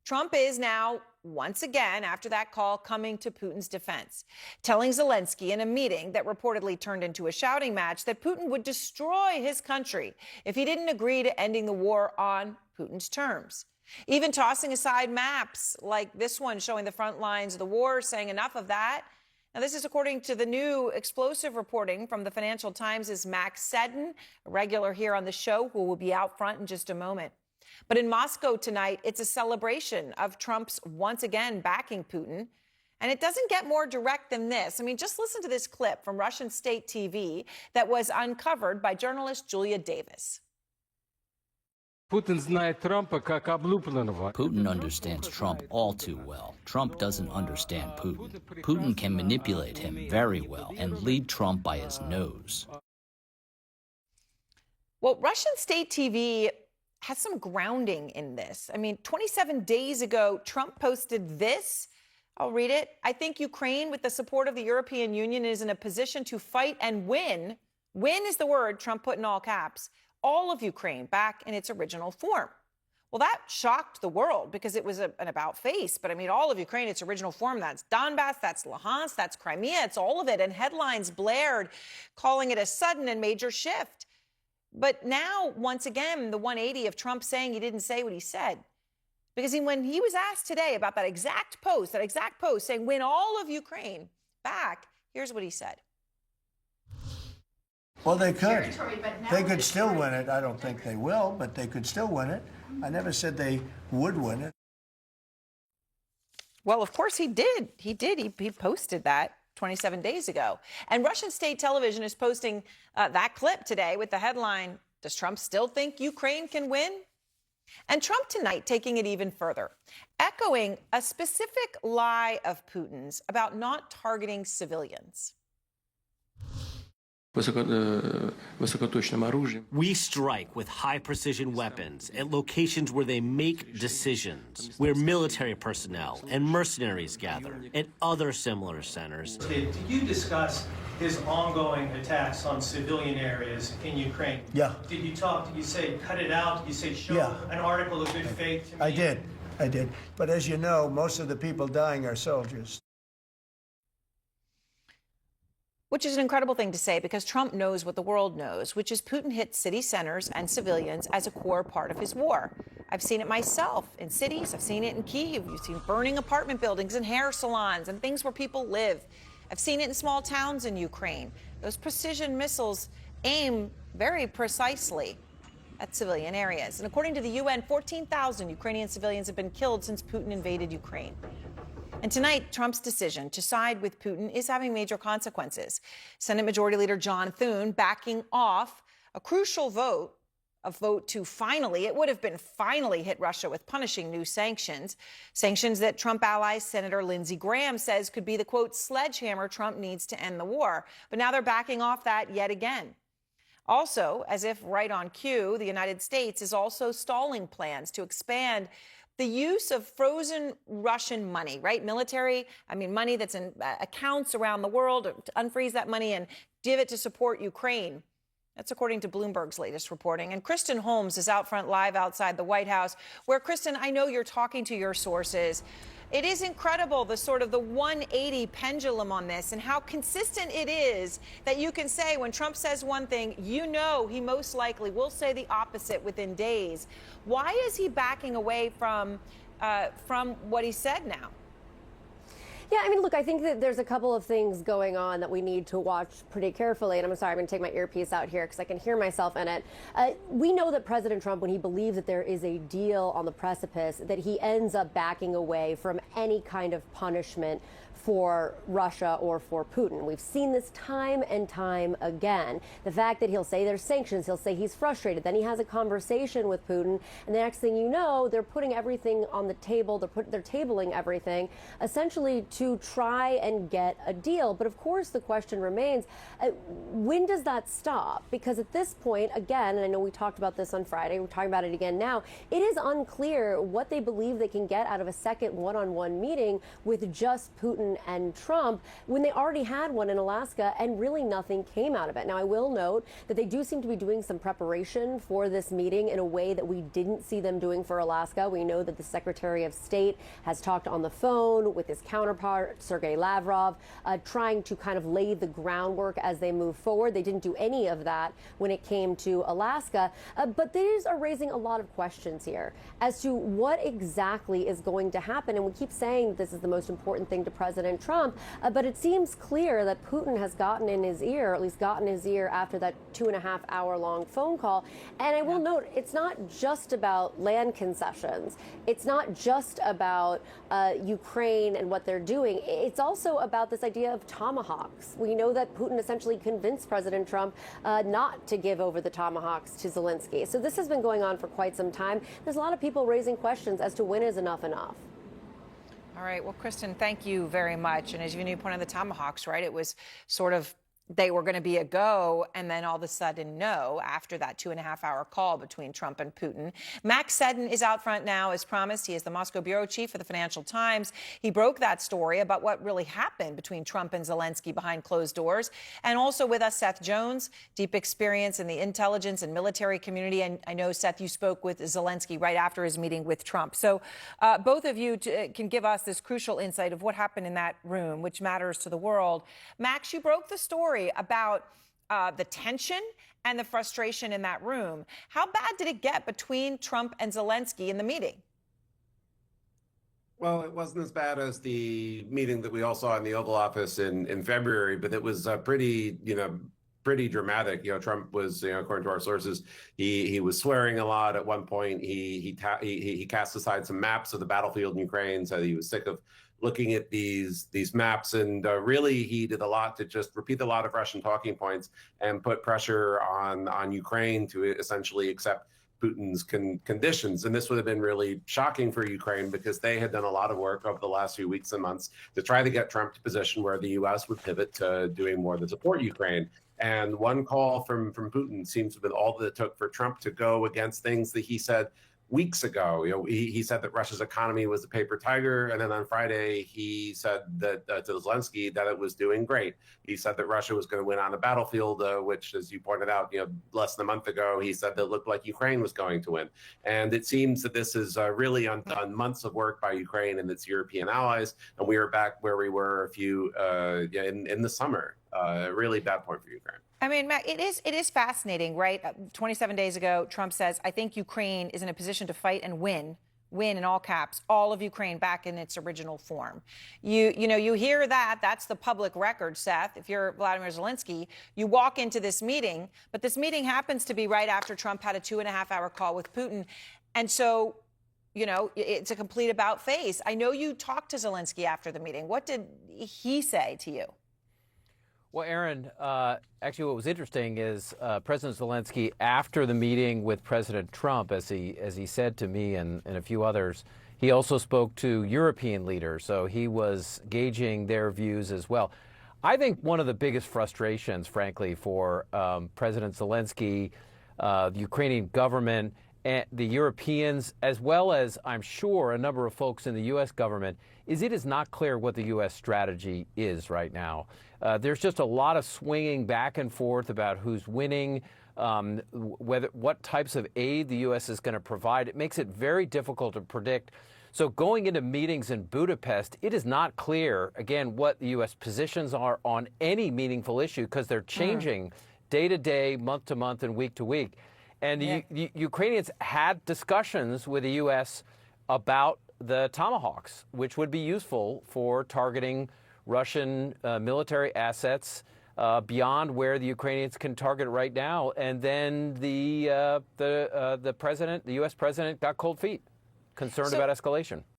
Trump is now, once again, after that call, coming to Putin's defense, telling Zelensky in a meeting that reportedly turned into a shouting match that Putin would destroy his country if he didn't agree to ending the war on Putin's terms. Even tossing aside maps like this one showing the front lines of the war, saying enough of that. Now, this is according to the new explosive reporting from the Financial Times' Max Seddon, a regular here on the show, who will be out front in just a moment. But in Moscow tonight, it's a celebration of Trump's once again backing Putin. And it doesn't get more direct than this. I mean, just listen to this clip from Russian state TV that was uncovered by journalist Julia Davis. Putin understands Trump all too well. Trump doesn't understand Putin. Putin can manipulate him very well and lead Trump by his nose. Well, Russian state TV has some grounding in this. I mean, 27 days ago, Trump posted this. I'll read it. I think Ukraine, with the support of the European Union, is in a position to fight and win. Win is the word Trump put in all caps. All of Ukraine back in its original form. Well, that shocked the world because it was an about face. But I mean, all of Ukraine, its original form, that's Donbass, that's Luhansk, that's Crimea, it's all of it. And headlines blared, calling it a sudden and major shift. But now, once again, the 180 of Trump saying he didn't say what he said. Because when he was asked today about that exact post saying win all of Ukraine back, here's what he said. Well, they could. They could still win it. I don't think they will, but they could still win it. I never said they would win it. Well, of course he did. He posted that 27 days ago. And Russian state television is posting that clip today with the headline, "Does Trump still think Ukraine can win?" And Trump tonight taking it even further, echoing a specific lie of Putin's about not targeting civilians. We strike with high-precision weapons at locations where they make decisions, where military personnel and mercenaries gather, and other similar centers. Did you discuss his ongoing attacks on civilian areas in Ukraine? Yeah. Did you say cut it out? Did you say show an article of good faith to me? I did. But as you know, most of the people dying are soldiers. Which is an incredible thing to say because Trump knows what the world knows, which is Putin hits city centers and civilians as a core part of his war. I've seen it myself in cities. I've seen it in Kyiv. You've seen burning apartment buildings and hair salons and things where people live. I've seen it in small towns in Ukraine. Those precision missiles aim very precisely at civilian areas. And according to the UN, 14,000 Ukrainian civilians have been killed since Putin invaded Ukraine. And tonight, Trump's decision to side with Putin is having major consequences. Senate Majority Leader John Thune backing off a crucial vote, a vote to finally hit Russia with punishing new sanctions that Trump ally Senator Lindsey Graham says could be the, quote, sledgehammer Trump needs to end the war. But now they're backing off that yet again. Also, as if right on cue, the United States is also stalling plans to expand the use of frozen Russian money, right? Money that's in accounts around the world, to unfreeze that money and give it to support Ukraine. That's according to Bloomberg's latest reporting. And Kristen Holmes is out front live outside the White House, where, Kristen, I know you're talking to your sources. It is incredible, the 180 pendulum on this and how consistent it is that you can say when Trump says one thing, you know he most likely will say the opposite within days. Why is he backing away from what he said now? Yeah, I mean, look, I think that there's a couple of things going on that we need to watch pretty carefully. And I'm sorry, I'm going to take my earpiece out here because I can hear myself in it. We know that President Trump, when he believes that there is a deal on the precipice, that he ends up backing away from any kind of punishment for Russia or for Putin. We've seen this time and time again. The fact that he'll say there's sanctions, he'll say he's frustrated, then he has a conversation with Putin, and the next thing you know, they're putting everything on the table, they're tabling everything, essentially to try and get a deal. But of course, the question remains, when does that stop? Because at this point, again, and I know we talked about this on Friday, we're talking about it again now, it is unclear what they believe they can get out of a second one-on-one meeting with just Putin and Trump when they already had one in Alaska and really nothing came out of it. Now, I will note that they do seem to be doing some preparation for this meeting in a way that we didn't see them doing for Alaska. We know that the Secretary of State has talked on the phone with his counterpart, Sergei Lavrov, trying to kind of lay the groundwork as they move forward. They didn't do any of that when it came to Alaska, but these are raising a lot of questions here as to what exactly is going to happen. And we keep saying this is the most important thing to President Trump, but it seems clear that Putin has gotten in his ear, or at least gotten his ear after that 2.5-hour long phone call. And I will note, it's not just about land concessions. It's not just about Ukraine and what they're doing. It's also about this idea of tomahawks. We know that Putin essentially convinced President Trump not to give over the tomahawks to Zelensky. So this has been going on for quite some time. There's a lot of people raising questions as to when is enough enough. All right. Well, Kristen, thank you very much. And as you pointed out, the tomahawks, right? It was sort of they were going to be a go, and then all of a sudden no, after that 2.5-hour call between Trump and Putin. Max Seddon is out front now, as promised. He is the Moscow bureau chief for the Financial Times. He broke that story about what really happened between Trump and Zelensky behind closed doors. And also with us, Seth Jones, deep experience in the intelligence and military community. And I know, Seth, you spoke with Zelensky right after his meeting with Trump. So both of you can give us this crucial insight of what happened in that room, which matters to the world. Max, you broke the story about the tension and the frustration in that room. How bad did it get between Trump and Zelensky in the meeting? Well, it wasn't as bad as the meeting that we all saw in the Oval Office in February, but it was pretty dramatic. Trump was, according to our sources, he was swearing a lot. At one point, he cast aside some maps of the battlefield in Ukraine, so he was sick of looking at these maps, and really he did a lot to just repeat a lot of Russian talking points and put pressure on Ukraine to essentially accept Putin's conditions. And this would have been really shocking for Ukraine because they had done a lot of work over the last few weeks and months to try to get Trump to a position where the U.S. would pivot to doing more to support Ukraine. And one call from Putin seems to have been all that it took for Trump to go against things that he said weeks ago. He said that Russia's economy was a paper tiger, and then on Friday he said that to Zelensky that it was doing great. He said that Russia was going to win on the battlefield, which, as you pointed out, less than a month ago he said that it looked like Ukraine was going to win. And it seems that this is really undone months of work by Ukraine and its European allies, and we are back where we were in the summer. Really bad point for Ukraine. I mean, Matt, it is fascinating, right? 27 days ago, Trump says, I think Ukraine is in a position to fight and win in all caps, all of Ukraine back in its original form. You hear that. That's the public record, Seth. If you're Vladimir Zelensky, you walk into this meeting, but this meeting happens to be right after Trump had a 2.5-hour call with Putin. And so, it's a complete about face. I know you talked to Zelensky after the meeting. What did he say to you? Well, Aaron, actually what was interesting is President Zelensky, after the meeting with President Trump, as he said to me and a few others, he also spoke to European leaders, so he was gauging their views as well. I think one of the biggest frustrations, frankly, for President Zelensky, the Ukrainian government, and the Europeans, as well as, I'm sure, a number of folks in the U.S. government, is it is not clear what the U.S. strategy is right now. There's just a lot of swinging back and forth about who's winning, what types of aid the U.S. is going to provide. It makes it very difficult to predict. So going into meetings in Budapest, it is not clear, again, what the U.S. positions are on any meaningful issue because they're changing day to day, month to month, and week to week. And the Ukrainians had discussions with the U.S. about the Tomahawks, which would be useful for targeting Russian military assets beyond where the Ukrainians can target right now. And then the U.S. president got cold feet, concerned about escalation.